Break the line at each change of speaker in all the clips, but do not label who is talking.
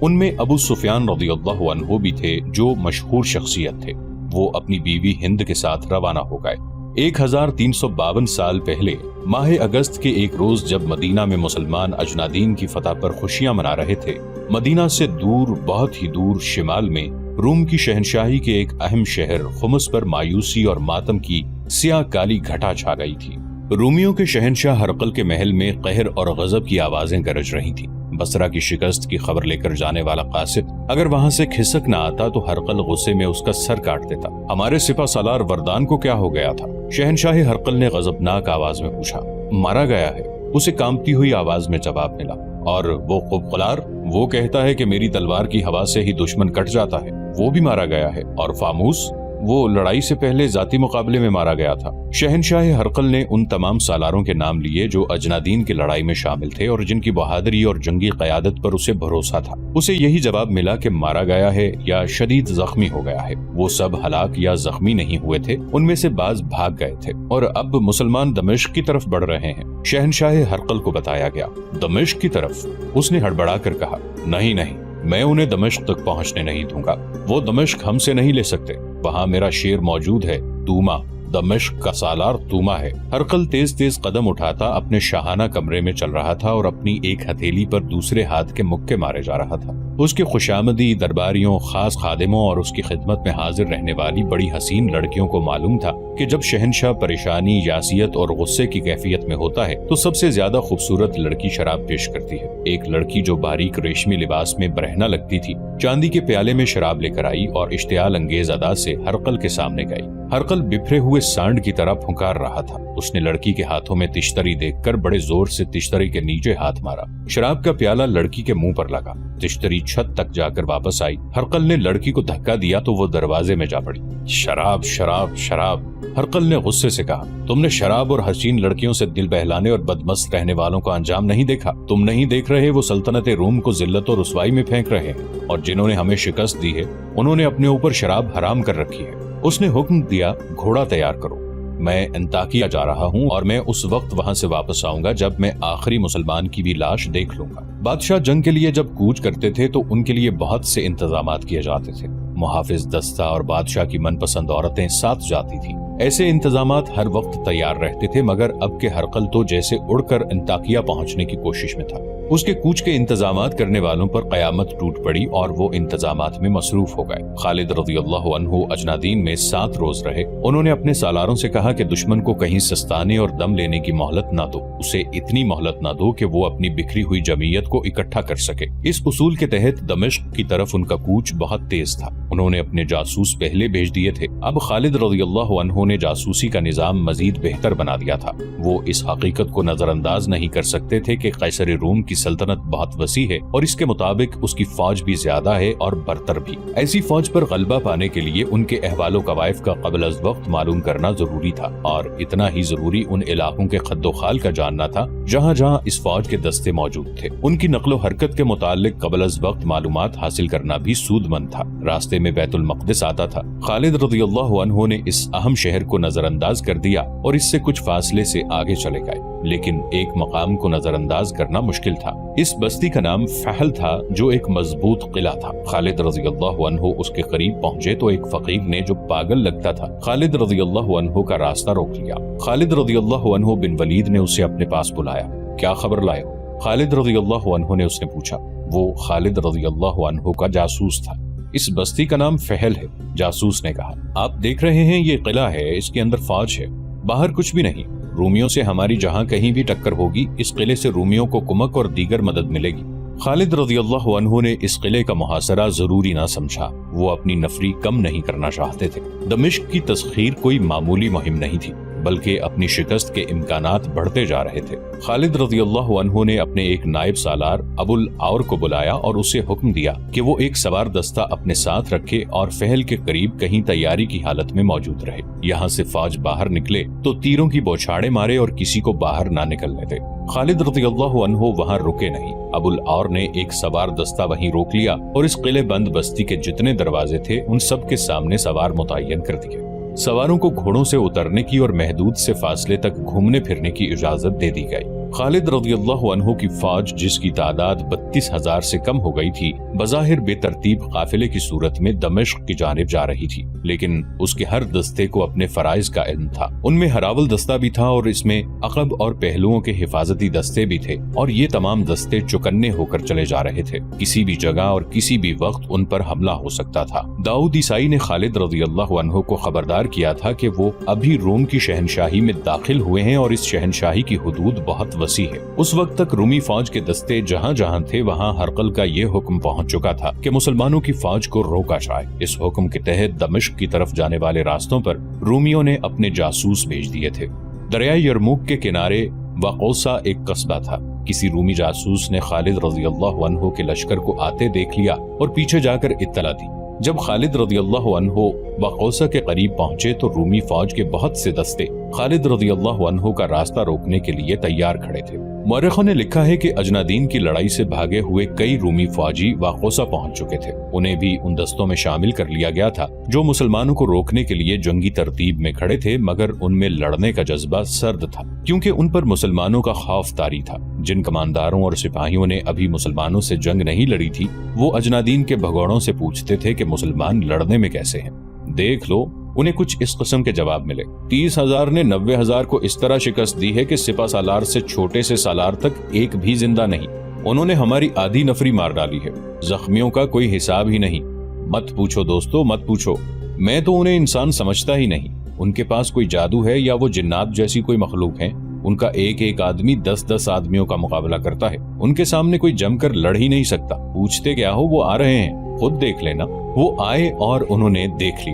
ان میں ابو سفیان رضی اللہ عنہ بھی تھے جو مشہور شخصیت تھے۔ وہ اپنی بیوی ہند کے ساتھ روانہ ہو گئے۔ 1352 سال پہلے ماہ اگست کے ایک روز جب مدینہ میں مسلمان اجنادین کی فتح پر خوشیاں منا رہے تھے، مدینہ سے دور، بہت ہی دور شمال میں روم کی شہنشاہی کے ایک اہم شہر خمس پر مایوسی اور ماتم کی سیاہ کالی گھٹا چھا گئی تھی۔ رومیوں کے شہنشاہ ہرقل کے محل میں قہر اور غضب کی آوازیں گرج رہی تھیں۔ بصرہ کی شکست کی خبر لے کر جانے والا قاصد اگر وہاں سے کھسک نہ آتا تو ہرقل غصے میں اس کا سر کاٹ دیتا۔ ہمارے سپہ سالار وردان کو کیا ہو گیا تھا؟ شہنشاہ ہرقل نے غضبناک آواز میں پوچھا۔ مارا گیا ہے، اسے کانپتی ہوئی آواز میں جواب ملا۔ اور وہ قبقلار، وہ کہتا ہے کہ میری تلوار کی ہوا سے ہی دشمن کٹ جاتا ہے، وہ بھی مارا گیا ہے۔ اور فاموس، وہ لڑائی سے پہلے ذاتی مقابلے میں مارا گیا تھا۔ شہنشاہ ہرقل نے ان تمام سالاروں کے نام لیے جو اجنادین کی لڑائی میں شامل تھے اور جن کی بہادری اور جنگی قیادت پر اسے بھروسہ تھا۔ اسے یہی جواب ملا کہ مارا گیا ہے یا شدید زخمی ہو گیا ہے۔ وہ سب ہلاک یا زخمی نہیں ہوئے تھے، ان میں سے بعض بھاگ گئے تھے اور اب مسلمان دمشق کی طرف بڑھ رہے ہیں۔ شہنشاہ ہرقل کو بتایا گیا۔ دمشق کی طرف؟ اس نے ہڑبڑا کر کہا، نہیں، میں انہیں دمشق تک پہنچنے نہیں دوں گا۔ وہ دمشق ہم سے نہیں لے سکتے، وہاں میرا شیر موجود ہے، توما۔ دمشق کا سالار توما ہے۔ ہرقل تیز تیز قدم اٹھاتا اپنے شاہانہ کمرے میں چل رہا تھا اور اپنی ایک ہتھیلی پر دوسرے ہاتھ کے مکے مارے جا رہا تھا۔ اس کے خوشامدی درباریوں، خاص خادموں اور اس کی خدمت میں حاضر رہنے والی بڑی حسین لڑکیوں کو معلوم تھا کہ جب شہنشاہ پریشانی، یاسیت اور غصے کی کیفیت میں ہوتا ہے تو سب سے زیادہ خوبصورت لڑکی شراب پیش کرتی ہے۔ ایک لڑکی جو باریک ریشمی لباس میں برہنہ لگتی تھی، چاندی کے پیالے میں شراب لے کر آئی اور اشتعال انگیز ادا سے ہرقل کے سامنے گئی۔ ہرقل بپھرے ہوئے سانڈ کی طرح پھنکار رہا تھا۔ اس نے لڑکی کے ہاتھوں میں تشتری دیکھ کر بڑے زور سے تشتری کے نیچے ہاتھ مارا۔ شراب کا پیالہ لڑکی کے منہ پر لگا۔ تشتری چھت تک جا کر واپس آئی۔ ہرقل نے لڑکی کو دھکا دیا تو وہ دروازے میں جا پڑی۔ شراب، شراب، شراب، ہرقل نے غصے سے کہا۔ تم نے شراب اور حسین لڑکیوں سے دل بہلانے اور بدمست رہنے والوں کا انجام نہیں دیکھا؟ تم نہیں دیکھ رہے وہ سلطنت روم کو ذلت اور رسوائی میں پھینک رہے ہیں، اور جنہوں نے ہمیں شکست دی ہے انہوں نے اپنے اوپر شراب حرام کر رکھی ہے۔ اس نے حکم دیا، گھوڑا تیار کرو، میں انطاکیہ جا رہا ہوں اور میں اس وقت وہاں سے واپس آؤں گا جب میں آخری مسلمان کی بھی لاش دیکھ لوں گا۔ بادشاہ جنگ کے لیے جب کوچ کرتے تھے تو ان کے لیے بہت سے انتظامات کیے جاتے تھے۔ محافظ دستہ اور بادشاہ کی من پسند عورتیں ساتھ جاتی تھیں۔ ایسے انتظامات ہر وقت تیار رہتے تھے، مگر اب کے ہرقل تو جیسے اڑ کر انطاکیہ پہنچنے کی کوشش میں تھا۔ اس کے کوچ کے انتظامات کرنے والوں پر قیامت ٹوٹ پڑی اور وہ انتظامات میں مصروف ہو گئے۔ خالد رضی اللہ عنہ اجنادین میں 7 روز رہے۔ انہوں نے اپنے سالاروں سے کہا کہ دشمن کو کہیں سستانے اور دم لینے کی مہلت نہ دو، اسے اتنی مہلت نہ دو کہ وہ اپنی بکھری ہوئی جمعیت کو اکٹھا کر سکے۔ اس اصول کے تحت دمشق کی طرف ان کا کوچ بہت تیز تھا۔ انہوں نے اپنے جاسوس پہلے بھیج دیے تھے۔ اب خالد رضی اللہ عنہ نے جاسوسی کا نظام مزید بہتر بنا دیا تھا۔ وہ اس حقیقت کو نظر انداز نہیں کر سکتے تھے کہ قیصر روم کی سلطنت بہت وسیع ہے اور اس کے مطابق اس کی فوج بھی زیادہ ہے اور برتر بھی۔ ایسی فوج پر غلبہ پانے کے لیے ان کے احوال و قوائف کا قبل از وقت معلوم کرنا ضروری تھا، اور اتنا ہی ضروری ان علاقوں کے خد و خال کا جاننا تھا جہاں جہاں اس فوج کے دستے موجود تھے۔ ان کی نقل و حرکت کے متعلق قبل از وقت معلومات حاصل کرنا بھی سود مند تھا۔ راستے میں بیت المقدس آتا تھا۔ خالد رضی اللہ عنہ نے اس اہم شہر کو نظر انداز کر دیا اور اس سے کچھ فاصلے سے آگے چلے گئے، لیکن ایک مقام کو نظر انداز کرنا مشکل تھا۔ اس بستی کا نام فحل تھا جو ایک مضبوط قلعہ تھا۔ خالد رضی اللہ عنہ اس کے قریب پہنچے تو ایک فقیر نے جو پاگل لگتا تھا خالد رضی اللہ عنہ کا راستہ روک لیا۔ خالد رضی اللہ عنہ بن ولید نے اسے اپنے پاس بلایا۔ کیا خبر لائے ہو؟ خالد رضی اللہ عنہ نے اس نے پوچھا۔ وہ خالد رضی اللہ عنہ کا جاسوس تھا۔ اس بستی کا نام فحل ہے، جاسوس نے کہا۔ آپ دیکھ رہے ہیں یہ قلعہ ہے، اس کے اندر فوج ہے، باہر کچھ بھی نہیں۔ رومیوں سے ہماری جہاں کہیں بھی ٹکر ہوگی، اس قلعے سے رومیوں کو کمک اور دیگر مدد ملے گی۔ خالد رضی اللہ عنہ نے اس قلعے کا محاصرہ ضروری نہ سمجھا۔ وہ اپنی نفری کم نہیں کرنا چاہتے تھے۔ دمشق کی تسخیر کوئی معمولی مہم نہیں تھی، بلکہ اپنی شکست کے امکانات بڑھتے جا رہے تھے۔ خالد رضی اللہ عنہ نے اپنے ایک نائب سالار ابو الاور کو بلایا اور اسے حکم دیا کہ وہ ایک سوار دستہ اپنے ساتھ رکھے اور فحل کے قریب کہیں تیاری کی حالت میں موجود رہے۔ یہاں سے فوج باہر نکلے تو تیروں کی بوچھاڑیں مارے اور کسی کو باہر نہ نکلنے دے۔ خالد رضی اللہ عنہ وہاں رکے نہیں۔ ابو الاور نے ایک سوار دستہ وہیں روک لیا اور اس قلعے بند بستی کے جتنے دروازے تھے ان سب کے سامنے سوار متعین کر دیے۔ سواروں کو گھوڑوں سے اترنے کی اور محدود سے فاصلے تک گھومنے پھرنے کی اجازت دے دی گئی۔ خالد رضی اللہ عنہ کی فوج جس کی تعداد 32,000 سے کم ہو گئی تھی بظاہر بے ترتیب قافلے کی صورت میں دمشق کی جانب جا رہی تھی، لیکن اس کے ہر دستے کو اپنے فرائض کا علم تھا۔ ان میں ہراول دستہ بھی تھا اور اس میں عقب اور پہلوؤں کے حفاظتی دستے بھی تھے، اور یہ تمام دستے چوکنے ہو کر چلے جا رہے تھے۔ کسی بھی جگہ اور کسی بھی وقت ان پر حملہ ہو سکتا تھا۔ داؤد عیسائی نے خالد رضی اللہ عنہ کو خبردار کیا تھا کہ وہ ابھی روم کی شہنشاہی میں داخل ہوئے ہیں اور اس شہنشاہی کی حدود بہت وسیع ہے۔ اس وقت تک رومی فوج کے دستے جہاں جہاں تھے وہاں ہرقل کا یہ حکم پہنچ چکا تھا کہ مسلمانوں کی فوج کو روکا جائے۔ اس حکم کے تحت دمشق کی طرف جانے والے راستوں پر رومیوں نے اپنے جاسوس بھیج دیے تھے۔ دریائے یرموک کے کنارے وقوسا ایک قصبہ تھا۔ کسی رومی جاسوس نے خالد رضی اللہ عنہ کے لشکر کو آتے دیکھ لیا اور پیچھے جا کر اطلاع دی۔ جب خالد رضی اللہ عنہ وقوسا کے قریب پہنچے تو رومی فوج کے بہت سے دستے خالد رضی اللہ عنہ کا راستہ روکنے کے لیے تیار کھڑے تھے۔ مورخوں نے لکھا ہے کہ اجنادین کی لڑائی سے بھاگے ہوئے کئی رومی فوجی وقوسا پہنچ چکے تھے۔ انہیں بھی ان دستوں میں شامل کر لیا گیا تھا جو مسلمانوں کو روکنے کے لیے جنگی ترتیب میں کھڑے تھے، مگر ان میں لڑنے کا جذبہ سرد تھا کیونکہ ان پر مسلمانوں کا خوف طاری تھا۔ جن کمانداروں اور سپاہیوں نے ابھی مسلمانوں سے جنگ نہیں لڑی تھی وہ اجنادین کے بھگوڑوں سے پوچھتے تھے کہ مسلمان لڑنے میں کیسے ہیں، دیکھ لو۔ انہیں کچھ اس قسم کے جواب ملے۔ 30,000 نے 90,000 کو اس طرح شکست دی ہے کہ سپہ سالار سے چھوٹے سے سالار تک ایک بھی زندہ نہیں۔ انہوں نے ہماری آدھی نفری مار ڈالی ہے، زخمیوں کا کوئی حساب ہی نہیں۔ مت پوچھو دوستو، مت پوچھو، میں تو انہیں انسان سمجھتا ہی نہیں۔ ان کے پاس کوئی جادو ہے یا وہ جنات جیسی کوئی مخلوق ہیں؟ ان کا ایک ایک آدمی 10-10 آدمیوں کا مقابلہ کرتا ہے، ان کے سامنے کوئی جم کر لڑ ہی نہیں سکتا۔ پوچھتے کیا ہو، وہ آ رہے ہیں، خود دیکھ لینا۔ وہ آئے اور انہوں نے دیکھ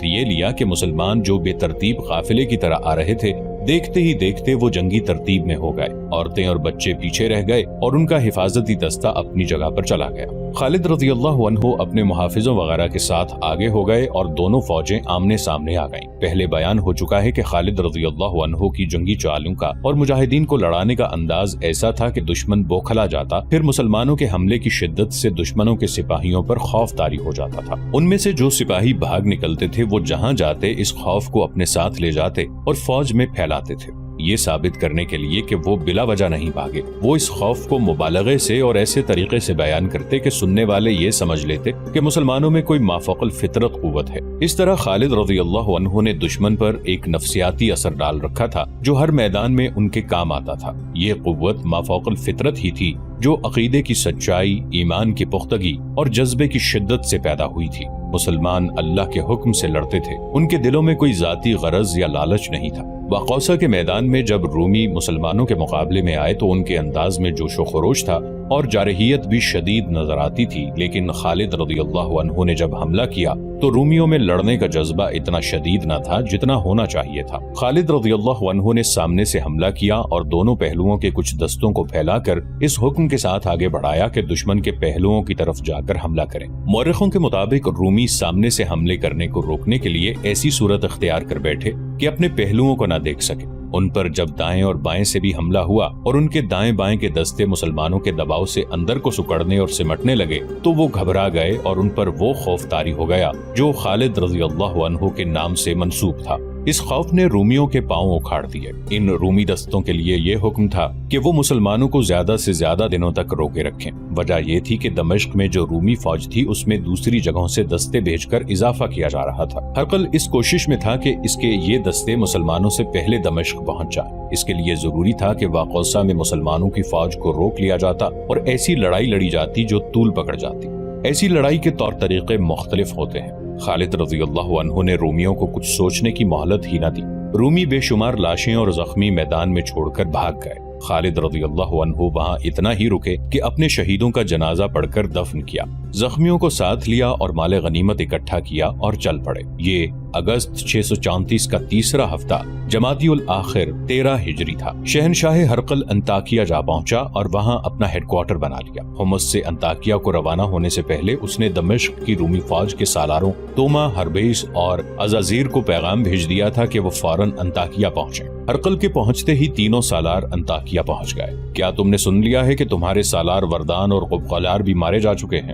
لیا کہ مسلمان جو بے ترتیب قافلے کی طرح آ رہے تھے، دیکھتے ہی دیکھتے وہ جنگی ترتیب میں ہو گئے۔ عورتیں اور بچے پیچھے رہ گئے اور ان کا حفاظتی دستہ اپنی جگہ پر چلا گیا۔ خالد رضی اللہ عنہ اپنے محافظوں وغیرہ کے ساتھ آگے ہو گئے اور دونوں فوجیں آمنے سامنے آ گئیں۔ پہلے بیان ہو چکا ہے کہ خالد رضی اللہ عنہ کی جنگی چالوں کا اور مجاہدین کو لڑانے کا انداز ایسا تھا کہ دشمن بوکھلا جاتا، پھر مسلمانوں کے حملے کی شدت سے دشمنوں کے سپاہیوں پر خوف طاری ہو جاتا تھا۔ ان میں سے جو سپاہی بھاگ نکلتے تھے وہ جہاں جاتے اس خوف کو اپنے ساتھ لے جاتے اور فوج میں پھیلاتے تھے، یہ ثابت کرنے کے لیے کہ وہ بلا وجہ نہیں بھاگے۔ وہ اس خوف کو مبالغے سے اور ایسے طریقے سے بیان کرتے کہ سننے والے یہ سمجھ لیتے کہ مسلمانوں میں کوئی مافوق الفطرت قوت ہے۔ اس طرح خالد رضی اللہ عنہ نے دشمن پر ایک نفسیاتی اثر ڈال رکھا تھا جو ہر میدان میں ان کے کام آتا تھا۔ یہ قوت مافوق الفطرت ہی تھی جو عقیدے کی سچائی، ایمان کی پختگی اور جذبے کی شدت سے پیدا ہوئی تھی۔ مسلمان اللہ کے حکم سے لڑتے تھے، ان کے دلوں میں کوئی ذاتی غرض یا لالچ نہیں تھا۔ وقوسا کے میدان میں جب رومی مسلمانوں کے مقابلے میں آئے تو ان کے انداز میں جوش و خروش تھا اور جارحیت بھی شدید نظر آتی تھی، لیکن خالد رضی اللہ عنہ نے جب حملہ کیا تو رومیوں میں لڑنے کا جذبہ اتنا شدید نہ تھا جتنا ہونا چاہیے تھا۔ خالد رضی اللہ عنہ نے سامنے سے حملہ کیا اور دونوں پہلوؤں کے کچھ دستوں کو پھیلا کر اس حکم کے ساتھ آگے بڑھایا کہ دشمن کے پہلوؤں کی طرف جا کر حملہ کریں۔ مورخوں کے مطابق رومی سامنے سے حملے کرنے کو روکنے کے لیے ایسی صورت اختیار کر بیٹھے کہ اپنے پہلوؤں کو نہ دیکھ سکے۔ ان پر جب دائیں اور بائیں سے بھی حملہ ہوا اور ان کے دائیں بائیں کے دستے مسلمانوں کے دباؤ سے اندر کو سکڑنے اور سمٹنے لگے تو وہ گھبرا گئے اور ان پر وہ خوف طاری ہو گیا جو خالد رضی اللہ عنہ کے نام سے منسوب تھا۔ اس خوف نے رومیوں کے پاؤں اکھاڑ دیے۔ ان رومی دستوں کے لیے یہ حکم تھا کہ وہ مسلمانوں کو زیادہ سے زیادہ دنوں تک روکے رکھیں۔ وجہ یہ تھی کہ دمشق میں جو رومی فوج تھی اس میں دوسری جگہوں سے دستے بھیج کر اضافہ کیا جا رہا تھا۔ ہرقل اس کوشش میں تھا کہ اس کے یہ دستے مسلمانوں سے پہلے دمشق پہنچ جائیں۔ اس کے لیے ضروری تھا کہ وقوسا میں مسلمانوں کی فوج کو روک لیا جاتا اور ایسی لڑائی لڑی جاتی جو طول پکڑ جاتی۔ ایسی لڑائی کے طور طریقے مختلف ہوتے ہیں۔ خالد رضی اللہ عنہ نے رومیوں کو کچھ سوچنے کی مہلت ہی نہ دی۔ رومی بے شمار لاشیں اور زخمی میدان میں چھوڑ کر بھاگ گئے۔ خالد رضی اللہ عنہ وہاں اتنا ہی رکے کہ اپنے شہیدوں کا جنازہ پڑھ کر دفن کیا، زخمیوں کو ساتھ لیا اور مال غنیمت اکٹھا کیا اور چل پڑے۔ یہ اگست 634 کا تیسرا ہفتہ جمادی الآخر 13 ہجری تھا۔ شہنشاہ ہرقل انطاکیہ جا پہنچا اور وہاں اپنا ہیڈ کوارٹر بنا لیا۔ حمص سے انطاکیہ کو روانہ ہونے سے پہلے اس نے دمشق کی رومی فوج کے سالاروں توما، ہربیس اور عزازیر کو پیغام بھیج دیا تھا کہ وہ فوراً انطاکیہ پہنچیں۔ ہرقل کے پہنچتے ہی تینوں سالار انطاکیہ پہنچ گئے۔ کیا تم نے سن لیا ہے کہ تمہارے سالار وردان اور قبقلار بھی مارے جا چکے ہیں؟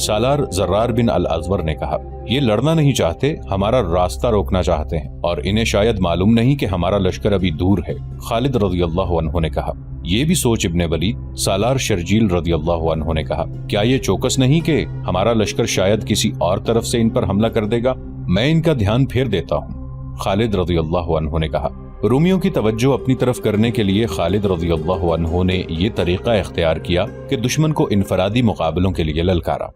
سالار زرار بن الازور نے کہا، یہ لڑنا نہیں چاہتے، ہمارا راستہ روکنا چاہتے ہیں، اور انہیں شاید معلوم نہیں کہ ہمارا لشکر ابھی دور ہے۔ خالد رضی اللہ عنہ نے کہا، یہ بھی سوچ ابن ولید۔ سالار شرجیل رضی اللہ عنہ نے کہا، کیا یہ چوکس نہیں کہ ہمارا لشکر شاید کسی اور طرف سے ان پر حملہ کر دے گا؟ میں ان کا دھیان پھیر دیتا ہوں۔ خالد رضی اللہ عنہ نے کہا۔ رومیوں کی توجہ اپنی طرف کرنے کے لیے خالد رضی اللہ عنہ نے یہ طریقہ اختیار کیا کہ دشمن کو انفرادی مقابلوں کے لیے للکارا۔